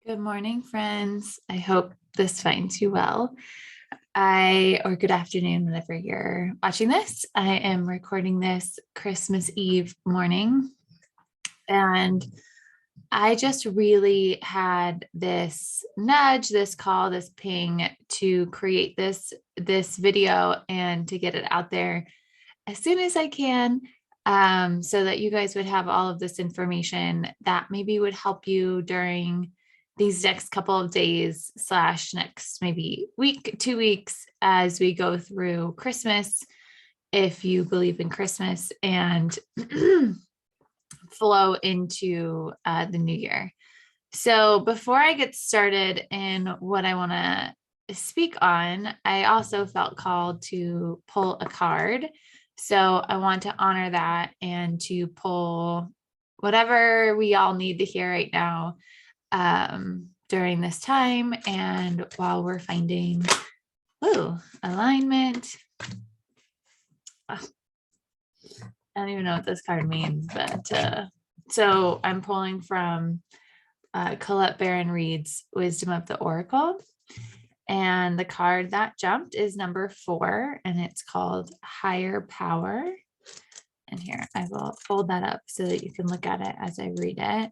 Good morning, friends. I hope this finds you well. Or good afternoon, whenever you're watching this. I am recording this Christmas Eve morning. And I just really had this nudge, this call, this ping to create this video and to get it out there as soon as I can, so that you guys would have all of this information that maybe would help you during these next couple of days / next maybe week, 2 weeks as we go through Christmas, if you believe in Christmas, and flow into the new year. So before I get started in what I want to speak on, I also felt called to pull a card. So I want to honor that and to pull whatever we all need to hear right now during this time, and while we're finding alignment. I don't even know what this card means, but so I'm pulling from Colette Baron Reed's Wisdom of the Oracle, and the card that jumped is number 4, and it's called Higher Power. And here, I will fold that up so that you can look at it as I read it.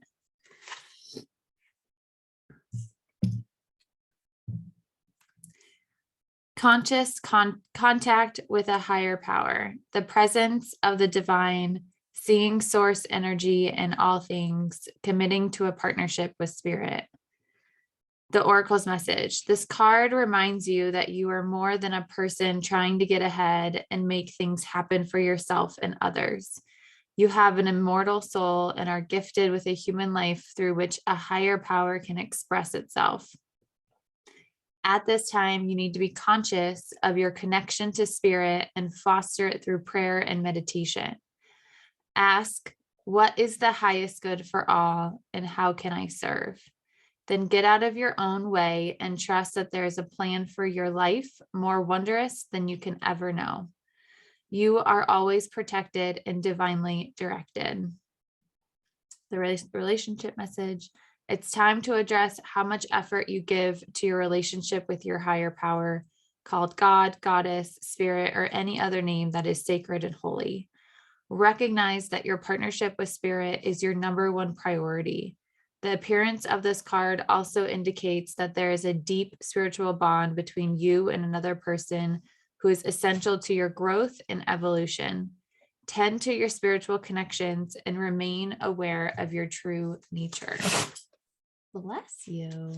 Conscious contact with a higher power, the presence of the divine, seeing source energy in all things, committing to a partnership with spirit. The Oracle's message. This card reminds you that you are more than a person trying to get ahead and make things happen for yourself and others. You have an immortal soul and are gifted with a human life through which a higher power can express itself. At this time, you need to be conscious of your connection to spirit and foster it through prayer and meditation. Ask, what is the highest good for all, and how can I serve? Then get out of your own way and trust that there is a plan for your life more wondrous than you can ever know. You are always protected and divinely directed. The relationship message. It's time to address how much effort you give to your relationship with your higher power, called God, Goddess, Spirit, or any other name that is sacred and holy. Recognize that your partnership with Spirit is your number one priority. The appearance of this card also indicates that there is a deep spiritual bond between you and another person who is essential to your growth and evolution. Tend to your spiritual connections and remain aware of your true nature. Bless you.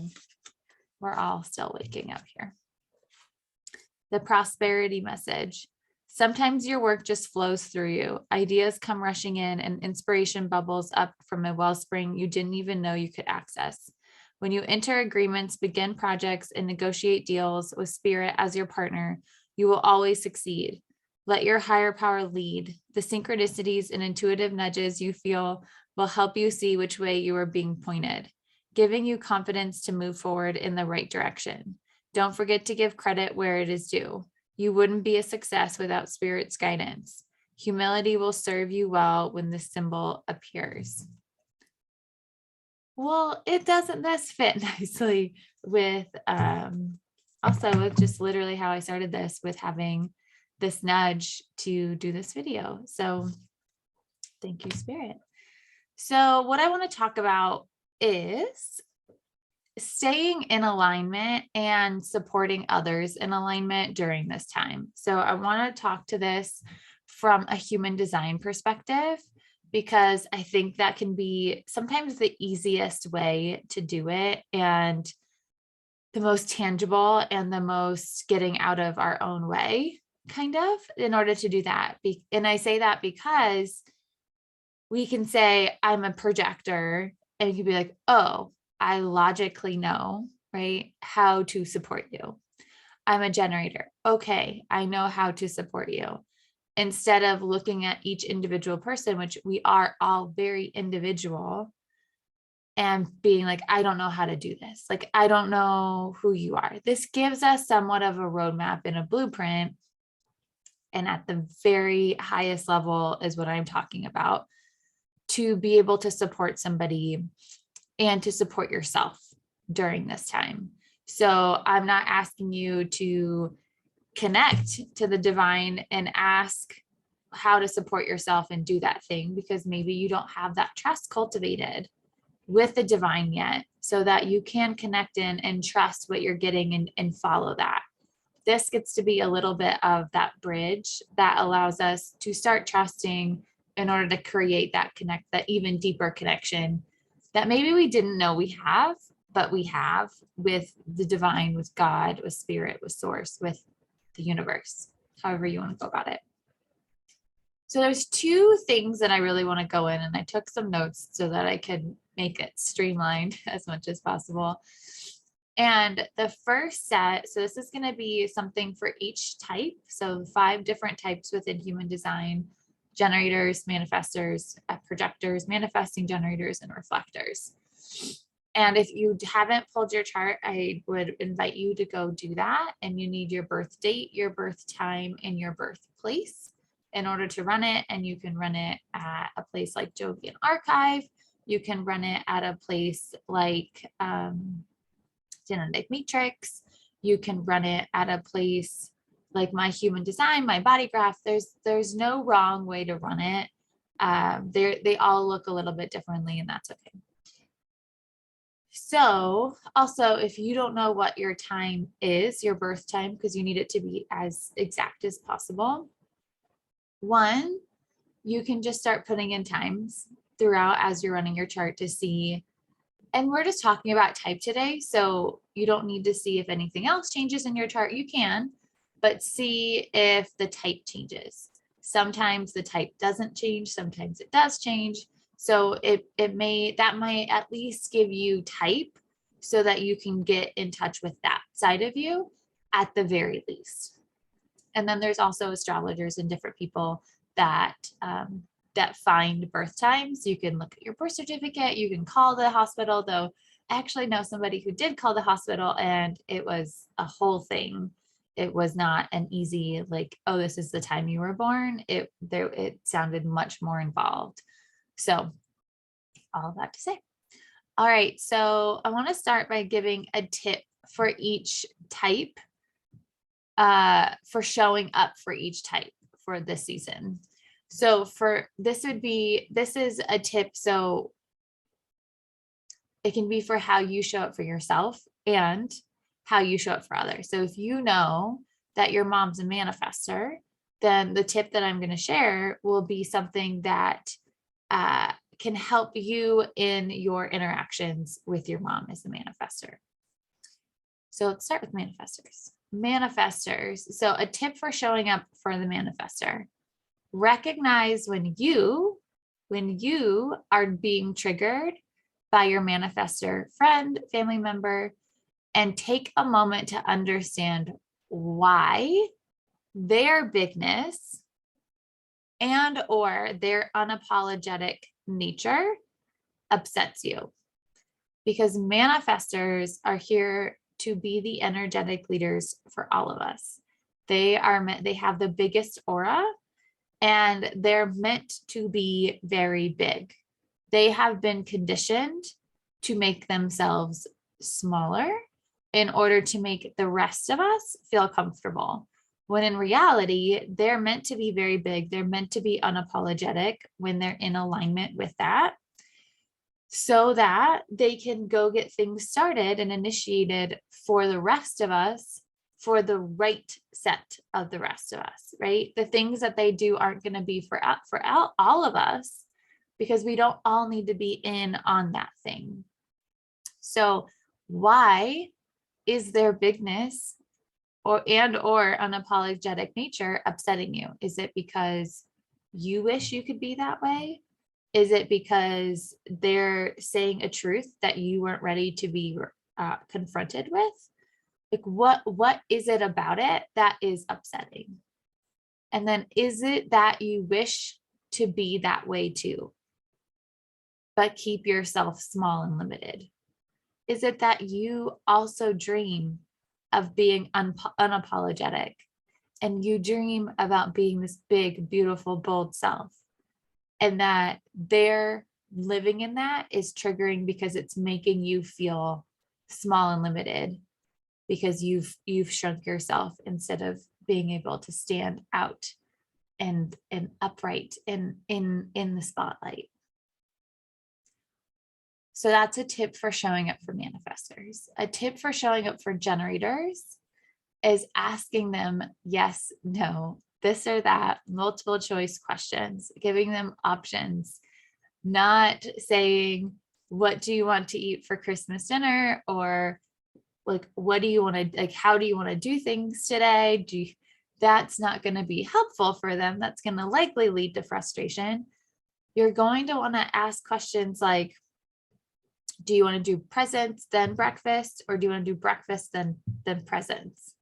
We're all still waking up here. The prosperity message. Sometimes your work just flows through you. Ideas come rushing in and inspiration bubbles up from a wellspring you didn't even know you could access. When you enter agreements, begin projects, and negotiate deals with Spirit as your partner, you will always succeed. Let your higher power lead. The synchronicities and intuitive nudges you feel will help you see which way you are being pointed, giving you confidence to move forward in the right direction. Don't forget to give credit where it is due. You wouldn't be a success without Spirit's guidance. Humility will serve you well when this symbol appears. Well, doesn't this fit nicely with also with just literally how I started this, with having this nudge to do this video. So thank you, Spirit. So what I want to talk about is staying in alignment and supporting others in alignment during this time. So I want to talk to this from a human design perspective, because I think that can be sometimes the easiest way to do it, and the most tangible, and the most getting out of our own way, kind of, in order to do that. And I say that because we can say, I'm a projector, and you can be like, oh, I logically know, right, how to support you. I'm a generator. Okay, I know how to support you. Instead of looking at each individual person, which we are all very individual, and being like, I don't know how to do this. Like, I don't know who you are. This gives us somewhat of a roadmap and a blueprint. And at the very highest level is what I'm talking about, to be able to support somebody and to support yourself, during this time. So I'm not asking you to connect to the divine and ask how to support yourself and do that thing, because maybe you don't have that trust cultivated with the divine yet, so that you can connect in and trust what you're getting and follow that. This gets to be a little bit of that bridge that allows us to start trusting in order to create that that even deeper connection that maybe we didn't know we have, but we have with the divine, with God, with spirit, with source, with the universe, however you want to go about it. So there's two things that I really want to go in, and I took some notes so that I could make it streamlined as much as possible. And the first set, so this is going to be something for each type. So 5 different types within human design: generators, manifestors, projectors, manifesting generators, and reflectors. And if you haven't pulled your chart, I would invite you to go do that. And you need your birth date, your birth time, and your birthplace in order to run it. And you can run it at a place like Jovian Archive. You can run it at a place like Genetic Matrix. You can run it at a place like My Human Design, My Body Graph. There's no wrong way to run it. They all look a little bit differently, and that's okay. So also, if you don't know what your time is, your birth time, because you need it to be as exact as possible, one, you can just start putting in times throughout as you're running your chart to see. And we're just talking about type today, so you don't need to see if anything else changes in your chart. You can, but see if the type changes. Sometimes the type doesn't change, sometimes it does change. So that might at least give you type so that you can get in touch with that side of you at the very least. And then there's also astrologers and different people that find birth times. You can look at your birth certificate, you can call the hospital, though I actually know somebody who did call the hospital and it was a whole thing. It was not an easy, like, oh, this is the time you were born. It sounded much more involved. So all that to say. All right, so I want to start by giving a tip for each type, for showing up for each type for this season. So this is a tip. So it can be for how you show up for yourself and how you show up for others. So if you know that your mom's a manifestor, then the tip that I'm going to share will be something that can help you in your interactions with your mom as a manifestor. So let's start with manifestors. Manifestors. So a tip for showing up for the manifestor: recognize when you are being triggered by your manifestor friend, family member, and take a moment to understand why their bigness and or their unapologetic nature upsets you. Because manifestors are here to be the energetic leaders for all of us. They have the biggest aura, and they're meant to be very big. They have been conditioned to make themselves smaller in order to make the rest of us feel comfortable. When in reality, they're meant to be very big. They're meant to be unapologetic when they're in alignment with that, so that they can go get things started and initiated for the rest of us, for the right set of the rest of us, right? The things that they do aren't going to be for all of us, because we don't all need to be in on that thing. So why is their bigness or unapologetic nature upsetting you? Is it because you wish you could be that way? Is it because they're saying a truth that you weren't ready to be confronted with? Like, what is it about it that is upsetting? And then is it that you wish to be that way too, but keep yourself small and limited? Is it that you also dream of being unapologetic, and you dream about being this big, beautiful, bold self, and that they're living in that is triggering because it's making you feel small and limited because you've shrunk yourself instead of being able to stand out and upright in the spotlight. So that's a tip for showing up for manifestors. A tip for showing up for generators is asking them yes, no, this or that, multiple choice questions, giving them options, not saying, what do you want to eat for Christmas dinner? Or like, what do you want to, like, how do you want to do things today? That's not going to be helpful for them. That's going to likely lead to frustration. You're going to want to ask questions like, do you want to do presents, then breakfast, or do you want to do breakfast, then presents?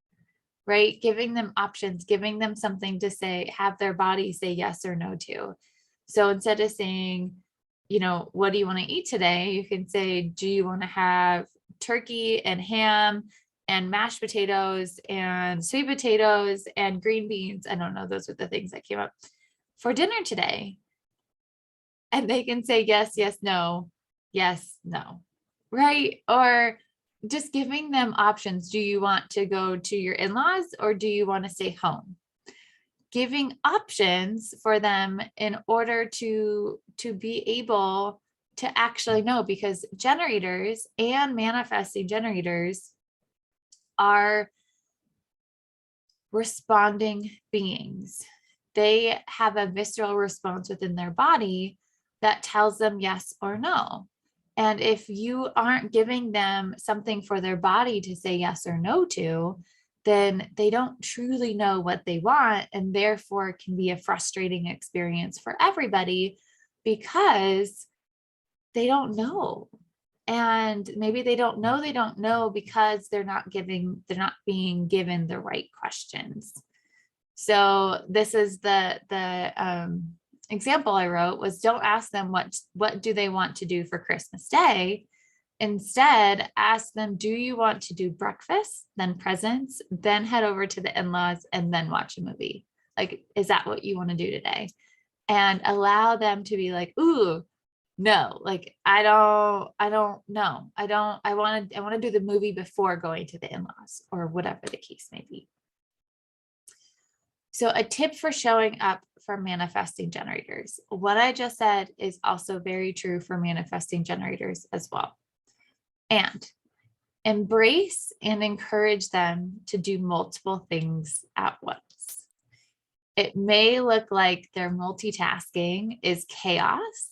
Right? Giving them options, giving them something to say, have their body say yes or no to. So instead of saying, what do you want to eat today? You can say, do you want to have turkey and ham and mashed potatoes and sweet potatoes and green beans? I don't know. Those are the things that came up for dinner today. And they can say yes, yes, no, right? Or just giving them options. Do you want to go to your in-laws or do you want to stay home? Giving options for them in order to be able to actually know, because generators and manifesting generators are responding beings. They have a visceral response within their body that tells them yes or no. And if you aren't giving them something for their body to say yes or no to, then they don't truly know what they want. And therefore it can be a frustrating experience for everybody because they don't know. And maybe they don't know because they're not being given the right questions. So this is the example I wrote was, don't ask them what do they want to do for Christmas Day. Instead, ask them, do you want to do breakfast, then presents, then head over to the in-laws and then watch a movie? Like, is that what you want to do today? And allow them to be like, ooh, no, like, I don't know. I want to do the movie before going to the in-laws, or whatever the case may be. So a tip for showing up for manifesting generators. What I just said is also very true for manifesting generators as well. And embrace and encourage them to do multiple things at once. It may look like their multitasking is chaos,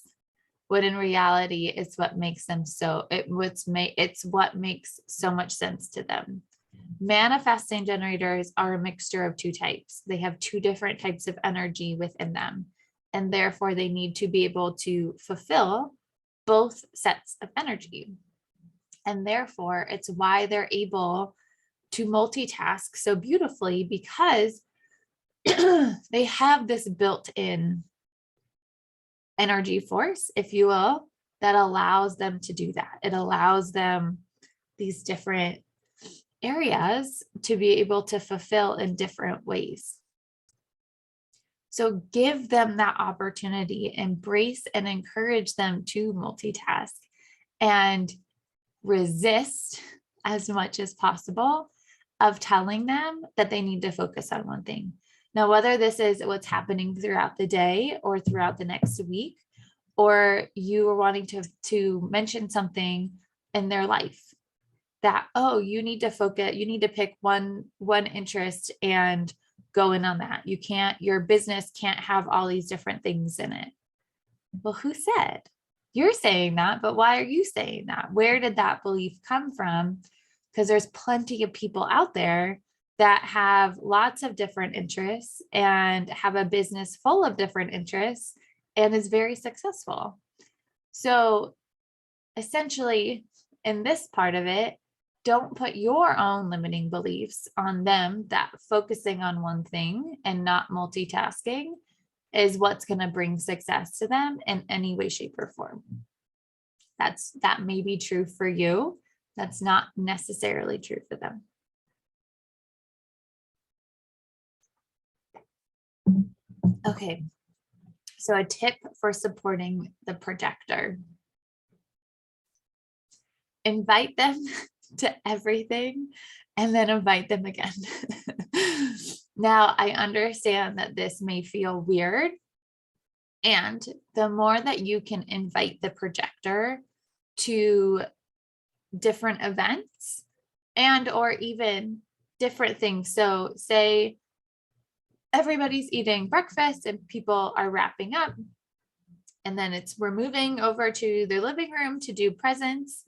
when in reality, it's what makes them it's what makes so much sense to them. Manifesting generators are a mixture of two types. They have two different types of energy within them, and therefore they need to be able to fulfill both sets of energy. And therefore, it's why they're able to multitask so beautifully, because they have this built-in energy force, if you will, that allows them to do that. It allows them these different areas to be able to fulfill in different ways. So give them that opportunity, embrace and encourage them to multitask, and resist as much as possible of telling them that they need to focus on one thing. Now, whether this is what's happening throughout the day or throughout the next week, or you are wanting to mention something in their life that, oh, you need to focus, you need to pick one interest and go in on that. Your business can't have all these different things in it. Well, who said? You're saying that, but why are you saying that? Where did that belief come from? Because there's plenty of people out there that have lots of different interests and have a business full of different interests and is very successful. So essentially, in this part of it, don't put your own limiting beliefs on them, that focusing on one thing and not multitasking is what's going to bring success to them in any way, shape, or form. That may be true for you. That's not necessarily true for them. Okay. So a tip for supporting the projector. Invite them to everything and then invite them again. Now, I understand that this may feel weird. And the more that you can invite the projector to different events and or even different things. So say everybody's eating breakfast and people are wrapping up, and then we're moving over to the living room to do presents.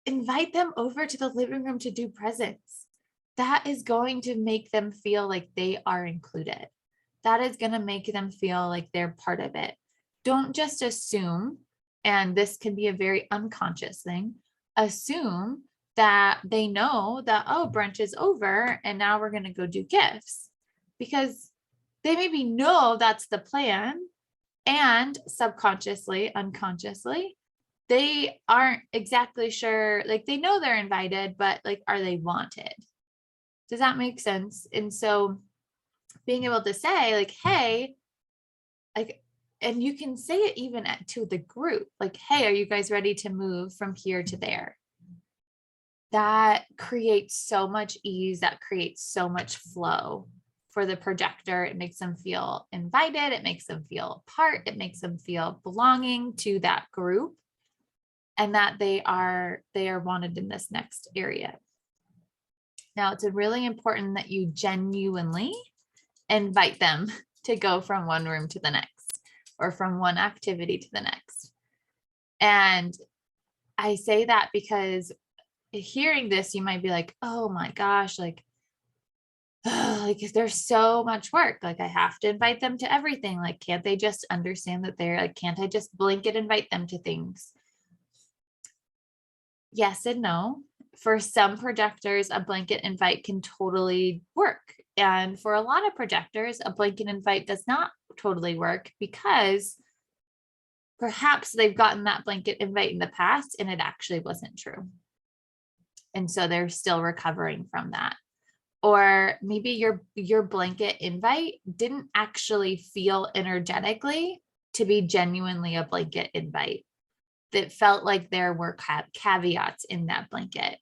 Invite them over to the living room to do presents. That is going to make them feel like they are included. That is going to make them feel like they're part of it. Don't just assume, and this can be a very unconscious thing, assume that they know that, oh, brunch is over and now we're going to go do gifts, because they maybe know that's the plan, and subconsciously, unconsciously, they aren't exactly sure, like they know they're invited, but like, are they wanted? Does that make sense? And so being able to say like, hey, like, and you can say it even to the group, like, hey, are you guys ready to move from here to there? That creates so much ease, that creates so much flow for the projector. It makes them feel invited. It makes them feel part. It makes them feel belonging to that group, and that they are wanted in this next area. Now, it's really important that you genuinely invite them to go from one room to the next, or from one activity to the next. And I say that because hearing this, you might be like, oh my gosh, like there's so much work. Like I have to invite them to everything. Like, can't they just understand that they're like, can't I just blanket invite them to things? Yes and no. For some projectors, a blanket invite can totally work. And for a lot of projectors, a blanket invite does not totally work, because perhaps they've gotten that blanket invite in the past and it actually wasn't true. And so they're still recovering from that. Or maybe your blanket invite didn't actually feel energetically to be genuinely a blanket invite. That felt like there were caveats in that blanket.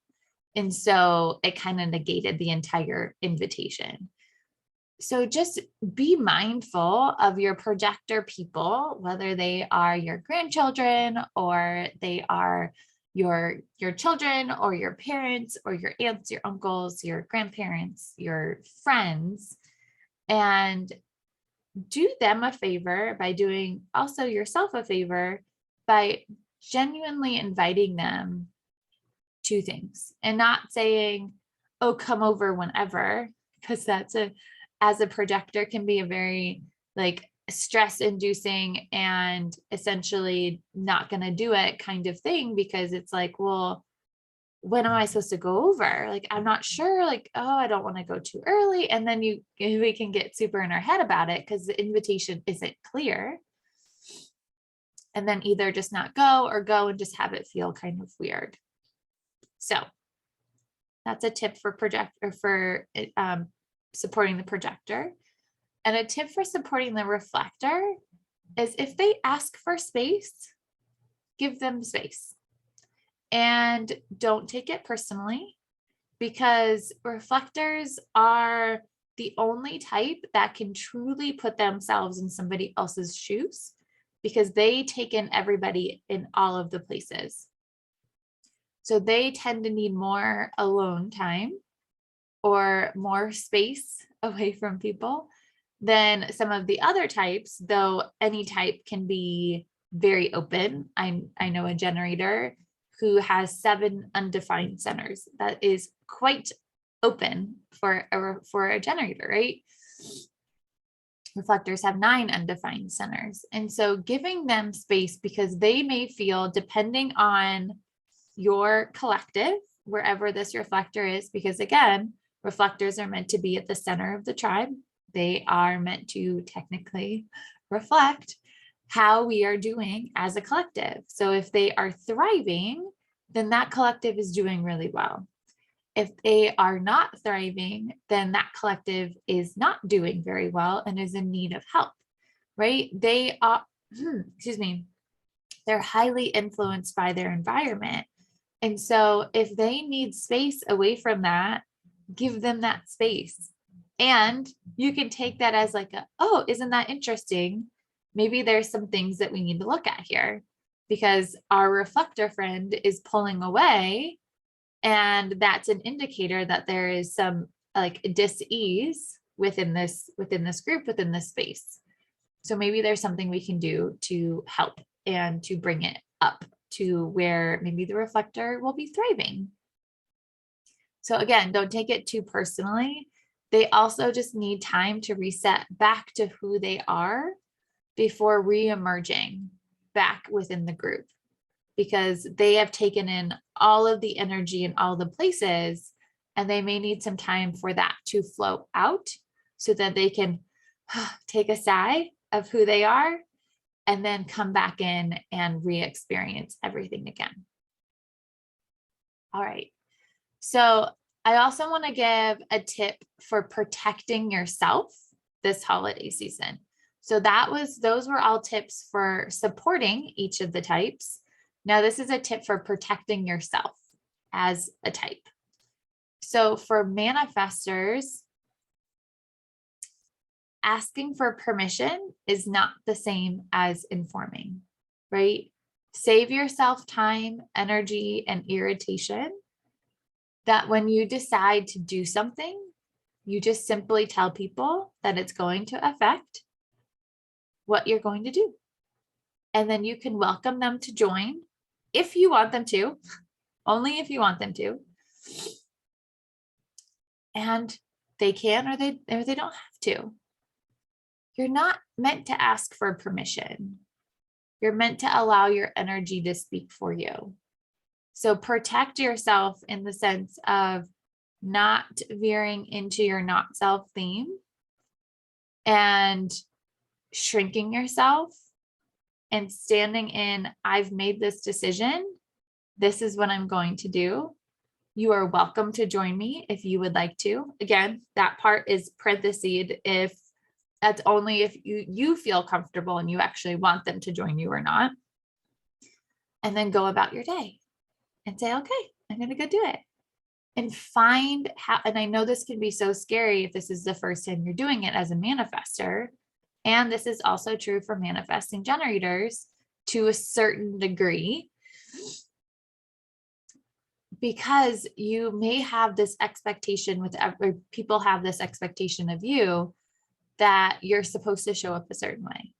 And so it kind of negated the entire invitation. So just be mindful of your projector people, whether they are your grandchildren or they are your children or your parents or your aunts, your uncles, your grandparents, your friends, and do them a favor by doing also yourself a favor by genuinely inviting them to things, and not saying, oh, come over whenever, because as a projector can be a very like stress inducing and essentially not going to do it kind of thing, because it's like, well, when am I supposed to go over? Like, I'm not sure, like, oh, I don't want to go too early. And then we can get super in our head about it because the invitation isn't clear. And then either just not go or go and just have it feel kind of weird. So that's a tip for supporting the projector. And a tip for supporting the reflector is, if they ask for space, give them space. And don't take it personally, because reflectors are the only type that can truly put themselves in somebody else's shoes, because they take in everybody in all of the places. So they tend to need more alone time or more space away from people than some of the other types, though any type can be very open. I know a generator who has 7 undefined centers. That is quite open for a generator, right? Reflectors have 9 undefined centers. And so giving them space, because they may feel, depending on your collective, wherever this reflector is, because again, reflectors are meant to be at the center of the tribe. They are meant to technically reflect how we are doing as a collective. So if they are thriving, then that collective is doing really well. If they are not thriving, then that collective is not doing very well and is in need of help, right? They are, excuse me, they're highly influenced by their environment. And so if they need space away from that, give them that space. And you can take that as like oh, isn't that interesting? Maybe there's some things that we need to look at here because our reflector friend is pulling away. And that's an indicator that there is some like dis-ease within this group, within this space. So maybe there's something we can do to help and to bring it up to where maybe the reflector will be thriving. So again, don't take it too personally. They also just need time to reset back to who they are before re-emerging back within the group, because they have taken in all of the energy in all the places, and they may need some time for that to flow out so that they can take a sigh of who they are and then come back in and re-experience everything again. All right. So I also want to give a tip for protecting yourself this holiday season. So those were all tips for supporting each of the types. Now this is a tip for protecting yourself as a type. So for manifestors, asking for permission is not the same as informing, right? Save yourself time, energy, and irritation. That when you decide to do something, you just simply tell people that it's going to affect what you're going to do. And then you can welcome them to join if you want them to, only if you want them to. And they can or they don't have to. You're not meant to ask for permission. You're meant to allow your energy to speak for you. So protect yourself in the sense of not veering into your not self theme and shrinking yourself and standing in, I've made this decision. This is what I'm going to do. You are welcome to join me if you would like to. Again, that part is parentheses if that's only if you feel comfortable and you actually want them to join you or not. And then go about your day and say, okay, I'm going to go do it. And find how, and I know this can be so scary if this is the first time you're doing it as a manifestor. And this is also true for manifesting generators to a certain degree, because you may have this expectation or people have this expectation of you that you're supposed to show up a certain way,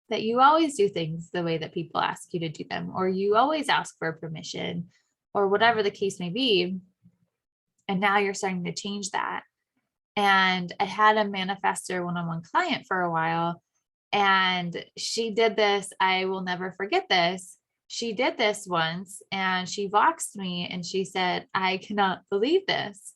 that you always do things the way that people ask you to do them, or you always ask for permission, or whatever the case may be. And now you're starting to change that. And I had a manifestor one-on-one client for a while, and she did this. I will never forget this. She did this once and she voxed me and she said, I cannot believe this.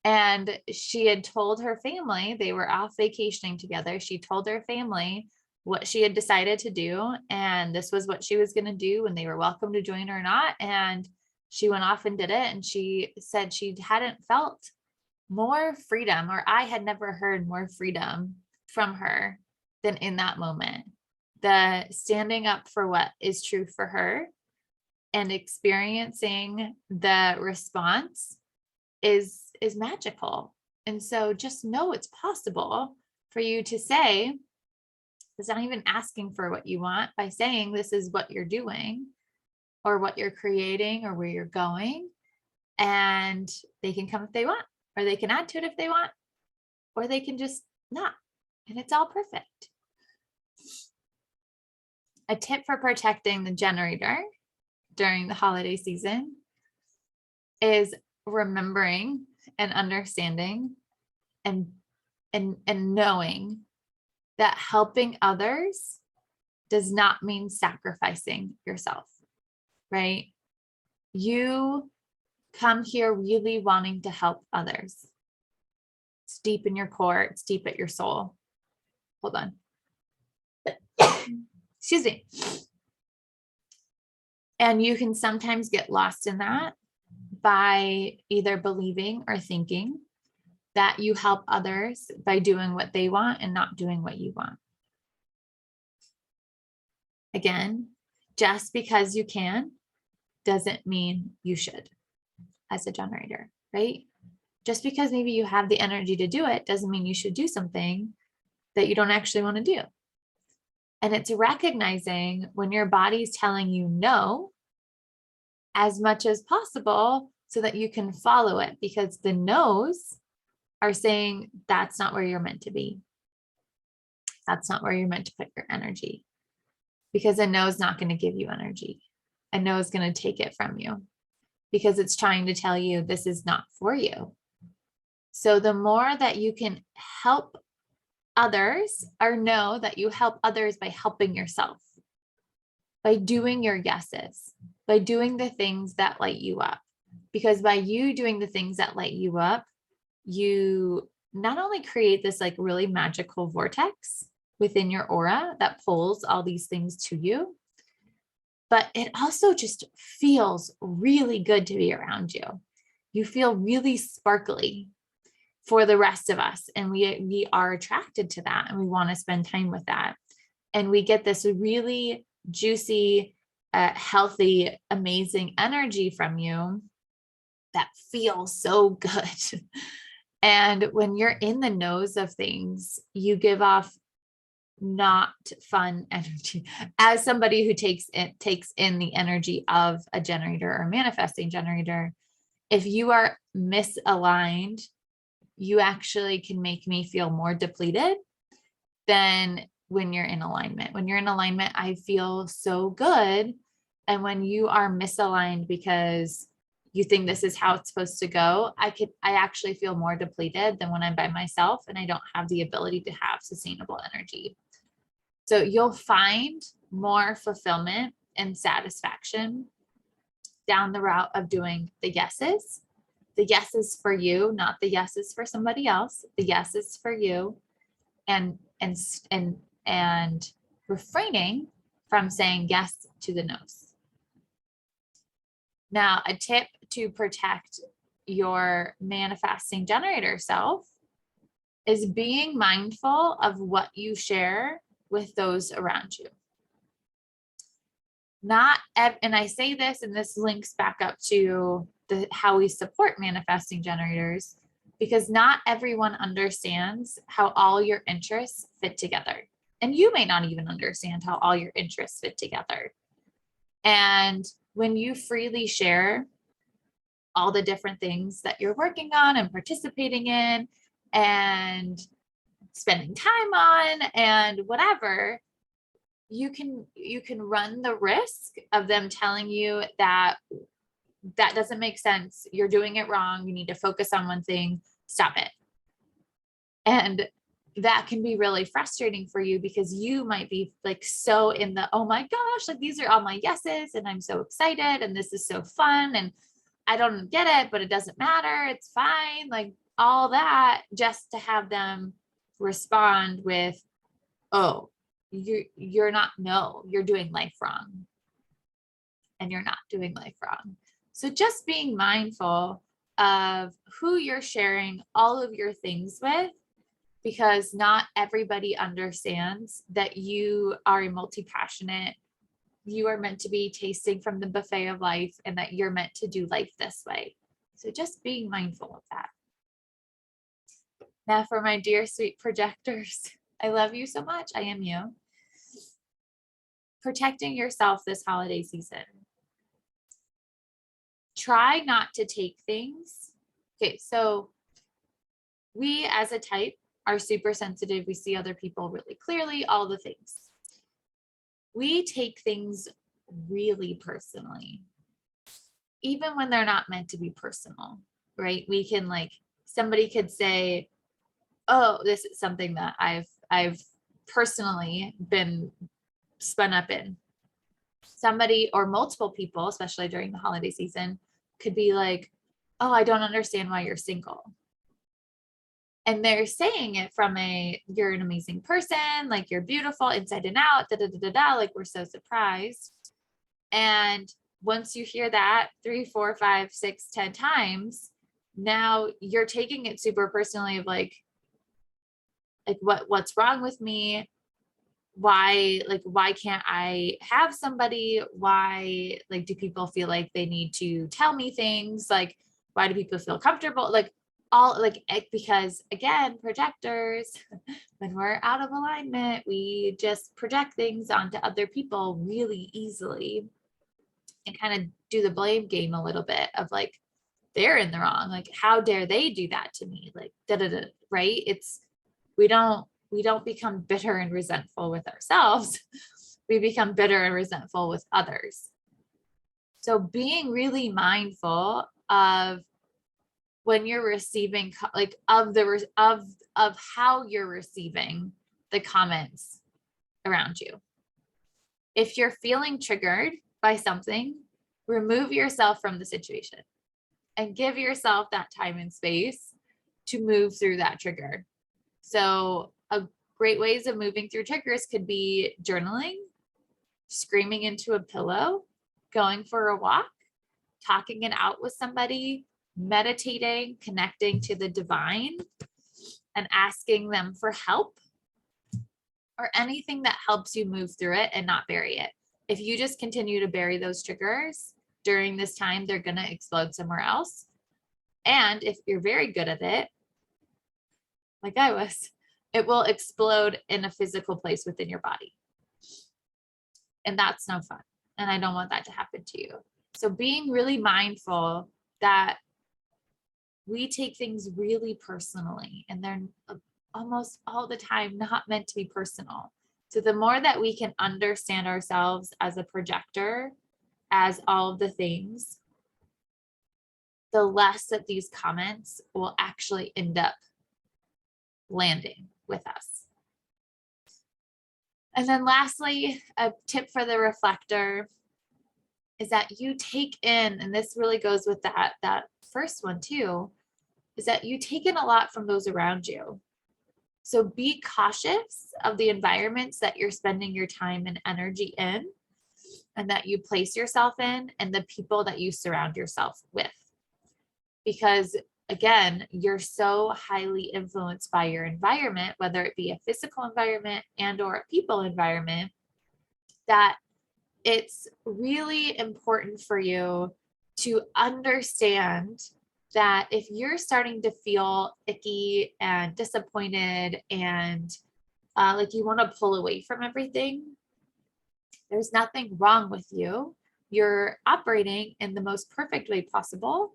And she had told her family, they were off vacationing together. She told her family what she had decided to do. And this was what she was going to do, and they were welcome to join her or not. And she went off and did it. And she said she hadn't felt more freedom, or I had never heard more freedom from her than in that moment. The standing up for what is true for her and experiencing the response is magical. And so just know it's possible for you to say, it's not even asking for what you want, by saying this is what you're doing or what you're creating or where you're going. And they can come if they want, or they can add to it if they want, or they can just not. And it's all perfect. A tip for protecting the generator during the holiday season is remembering and understanding and knowing that helping others does not mean sacrificing yourself, right? You come here really wanting to help others. It's deep in your core. It's deep at your soul. Hold on. Excuse me. And you can sometimes get lost in that by either believing or thinking that you help others by doing what they want and not doing what you want. Again, just because you can doesn't mean you should as a generator, right? Just because maybe you have the energy to do it doesn't mean you should do something that you don't actually want to do. And it's recognizing when your body's telling you no as much as possible so that you can follow it, because the no's are saying that's not where you're meant to be. That's not where you're meant to put your energy, because a no is not going to give you energy. A no is going to take it from you because it's trying to tell you this is not for you. So the more that you can help others, or know that you help others by helping yourself, by doing your yeses, by doing the things that light you up. Because by you doing the things that light you up, you not only create this like really magical vortex within your aura that pulls all these things to you, but it also just feels really good to be around you. You feel really sparkly for the rest of us. And we are attracted to that, and we want to spend time with that. And we get this really juicy, healthy, amazing energy from you that feels so good. And when you're in the nose of things, you give off not fun energy. As somebody who takes in the energy of a generator or manifesting generator, if you are misaligned, you actually can make me feel more depleted than when you're in alignment. When you're in alignment, I feel so good. And when you are misaligned because you think this is how it's supposed to go, I actually feel more depleted than when I'm by myself and I don't have the ability to have sustainable energy. So you'll find more fulfillment and satisfaction down the route of doing the yeses. The yeses for you, not the yeses for somebody else. The yeses for you, and refraining from saying yes to the no's. Now, a tip to protect your manifesting generator self is being mindful of what you share with those around you. And I say this, and this links back up to how we support manifesting generators, because not everyone understands how all your interests fit together. And you may not even understand how all your interests fit together. And when you freely share all the different things that you're working on and participating in and spending time on and whatever, you can run the risk of them telling you that doesn't make sense. You're doing it wrong. You need to focus on one thing. Stop it. And that can be really frustrating for you, because you might be like so in the, oh my gosh, like these are all my yeses and I'm so excited and this is so fun and I don't get it, but it doesn't matter. It's fine. Like all that, just to have them respond with, oh, you're not, no, you're doing life wrong. And you're not doing life wrong. So just being mindful of who you're sharing all of your things with, because not everybody understands that you are a multi-passionate, you are meant to be tasting from the buffet of life, and that you're meant to do life this way. So just being mindful of that. Now for my dear sweet projectors, I love you so much. I am you. Protecting yourself this holiday season. Try not to take things. Okay, so we as a type are super sensitive. We see other people really clearly, all the things. We take things really personally, even when they're not meant to be personal, right? We can, like, somebody could say, oh, this is something that I've personally been spun up in. Somebody or multiple people, especially during the holiday season, could be like, oh, I don't understand why you're single. And they're saying it from you're an amazing person, like you're beautiful inside and out, like we're so surprised. And once you hear that 3, 4, 5, 6, 10 times, now you're taking it super personally of like what's wrong with me? why can't I have somebody? Why, like, do people feel like they need to tell me things? Like, why do people feel comfortable? Like, all like, because again, projectors, when we're out of alignment, we just project things onto other people really easily and kind of do the blame game a little bit of like, they're in the wrong. Like, how dare they do that to me? Like, da da da, right? We don't become bitter and resentful with ourselves. We become bitter and resentful with others. So being really mindful of when you're receiving, like, of how you're receiving the comments around you. If you're feeling triggered by something, remove yourself from the situation and give yourself that time and space to move through that trigger. So a great ways of moving through triggers could be journaling, screaming into a pillow, going for a walk, talking it out with somebody, meditating, connecting to the divine, and asking them for help, or anything that helps you move through it and not bury it. If you just continue to bury those triggers during this time, they're going to explode somewhere else. And if you're very good at it, like I was, it will explode in a physical place within your body. And that's no fun. And I don't want that to happen to you. So being really mindful that we take things really personally, and they're almost all the time not meant to be personal. So the more that we can understand ourselves as a projector, as all of the things, the less that these comments will actually end up landing with us. And then lastly, a tip for the reflector is that you take in, and this really goes with that first one too, is that you take in a lot from those around you. So be cautious of the environments that you're spending your time and energy in, and that you place yourself in, and the people that you surround yourself with. Because again, you're so highly influenced by your environment, whether it be a physical environment and or a people environment, that it's really important for you to understand that if you're starting to feel icky and disappointed and like you want to pull away from everything, there's nothing wrong with you. You're operating in the most perfect way possible.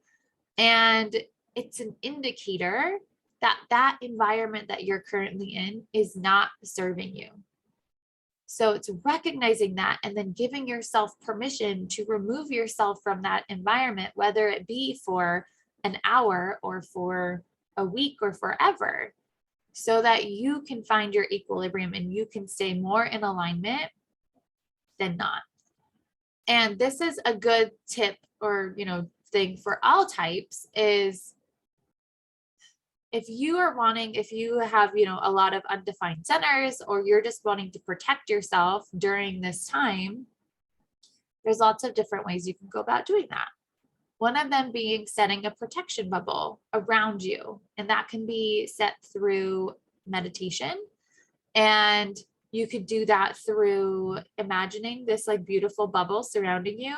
And it's an indicator that that environment that you're currently in is not serving you. So it's recognizing that and then giving yourself permission to remove yourself from that environment, whether it be for an hour or for a week or forever, so that you can find your equilibrium and you can stay more in alignment than not. And this is a good tip or, thing for all types is if you have, a lot of undefined centers, or you're just wanting to protect yourself during this time, there's lots of different ways you can go about doing that. One of them being setting a protection bubble around you. And that can be set through meditation. And you could do that through imagining this like beautiful bubble surrounding you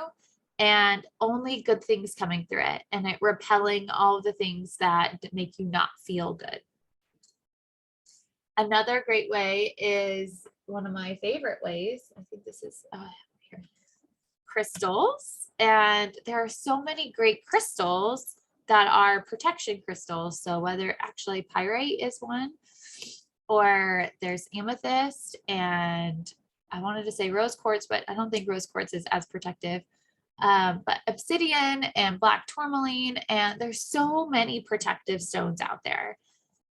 and only good things coming through it, and it repelling all of the things that make you not feel good. Another great way is one of my favorite ways. I think this is here. Crystals. And there are so many great crystals that are protection crystals. So whether actually pyrite is one, or there's amethyst, and I wanted to say rose quartz, but I don't think rose quartz is as protective. But obsidian and black tourmaline, and there's so many protective stones out there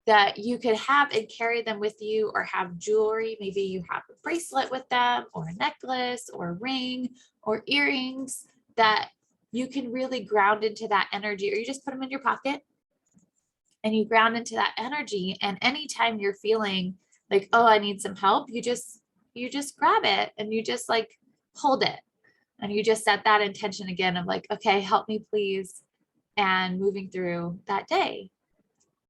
that you could have and carry them with you, or have jewelry. Maybe you have a bracelet with them, or a necklace, or a ring, or earrings that you can really ground into that energy, or you just put them in your pocket and you ground into that energy. And anytime you're feeling like, oh, I need some help, you just grab it and you just like hold it. And you just set that intention again of like, okay, help me please. And moving through that day.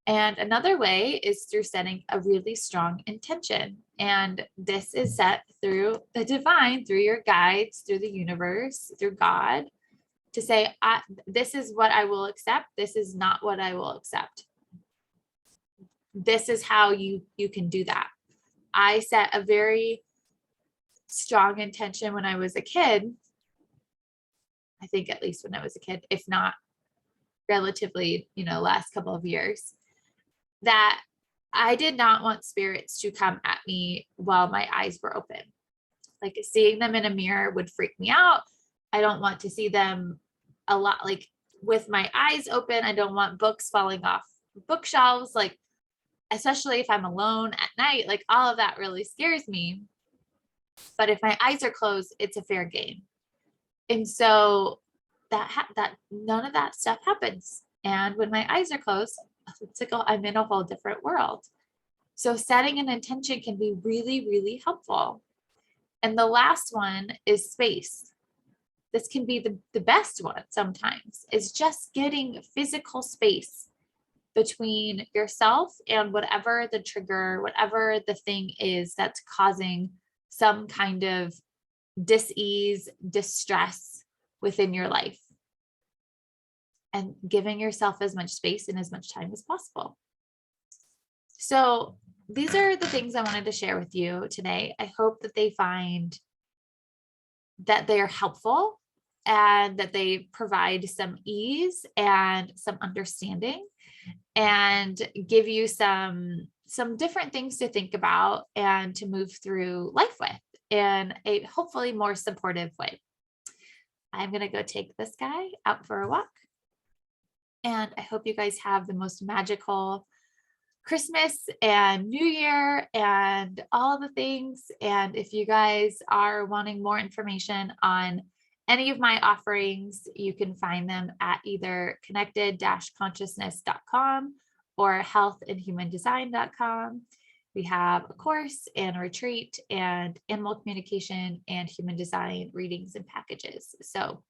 And another way is through setting a really strong intention. And this is set through the divine, through your guides, through the universe, through God, to say, this is what I will accept. This is not what I will accept. This is how you can do that. I set a very strong intention when I was a kid. I think at least when I was a kid, if not relatively, last couple of years, that I did not want spirits to come at me while my eyes were open. Like seeing them in a mirror would freak me out. I don't want to see them a lot, like with my eyes open. I don't want books falling off bookshelves, like especially if I'm alone at night, like all of that really scares me. But if my eyes are closed, it's a fair game. And so that none of that stuff happens. And when my eyes are closed, it's like, I'm in a whole different world. So setting an intention can be really, really helpful. And the last one is space. This can be the best one sometimes, is just getting physical space between yourself and whatever the trigger, whatever the thing is that's causing some kind of dis-ease, distress within your life. And giving yourself as much space and as much time as possible. So these are the things I wanted to share with you today. I hope that they find that they are helpful and that they provide some ease and some understanding and give you some different things to think about and to move through life with in a hopefully more supportive way. I'm going to go take this guy out for a walk. And I hope you guys have the most magical Christmas and New Year and all the things. And if you guys are wanting more information on any of my offerings, you can find them at either connected-consciousness.com or healthandhumandesign.com. We have a course and a retreat and animal communication and human design readings and packages. So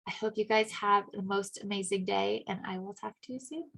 I hope you guys have the most amazing day, and I will talk to you soon.